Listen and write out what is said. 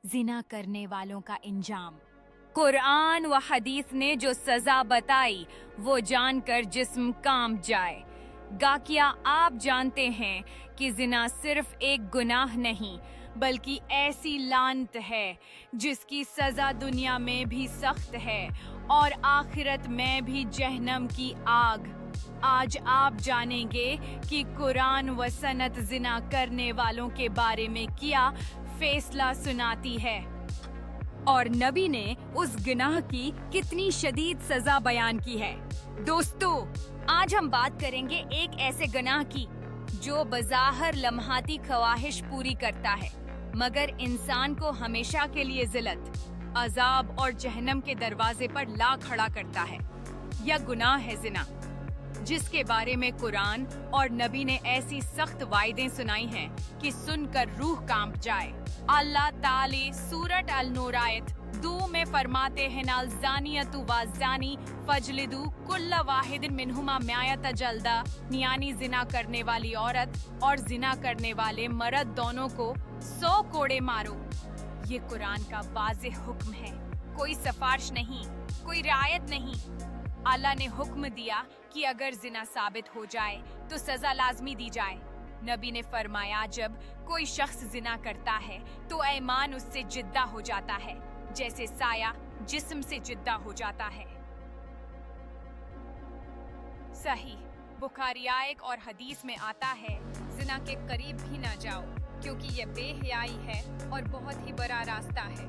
जिना करने वालों का इंजाम। कुरान व हदीस ने जो सजा बताई वो जानकर जिस्म कांप जाए। क्या आप जानते हैं कि जिना सिर्फ एक गुनाह नहीं बल्कि ऐसी लानत है जिसकी सजा दुनिया में भी सख्त है और आखिरत में भी जहन्नम की आग। आज आप जानेंगे कि कुरान व सनत जिना करने वालों के बारे में क्या फैसला सुनाती है और नबी ने उस गुनाह की कितनी शदीद सजा बयान की है। दोस्तों, आज हम बात करेंगे एक ऐसे गुनाह की जो बज़ाहिर लम्हाती ख्वाहिश पूरी करता है मगर इंसान को हमेशा के लिए जिल्लत, अजाब और जहन्नम के दरवाजे पर ला खड़ा करता है। यह गुनाह है जिना, जिसके बारे में कुरान और नबी ने ऐसी सख्त वायदें सुनाई हैं कि सुनकर रूह कांप जाए। अल्लाह ताली सूरत अल-नूर आयत 2 में फरमाते हैं, नाल ज़ानियतु व ज़ानी फजलिदु कुल्ल वाहिदिन मिनहुमा मियात जल्दा, यानी जिना करने वाली औरत और जिना करने वाले मर्द दोनों को 100 कोड़े मारो। ये कुरान का वाज़ेह हुक्म है, कोई सिफारिश नहीं, कोई रियायत नहीं। अल्लाह ने हुक्म दिया कि अगर जिना साबित हो जाए तो सजा लाजमी दी जाए। नबी ने फरमाया, जब कोई शख्स जिना करता है तो ईमान उससे जिद्दा हो जाता है जैसे साया जिस्म से जिद्दा हो जाता है। सही बुखारी आयत और हदीस में आता है, जिना के करीब भी ना जाओ क्योंकि यह बेहयाई है और बहुत ही बड़ा रास्ता है।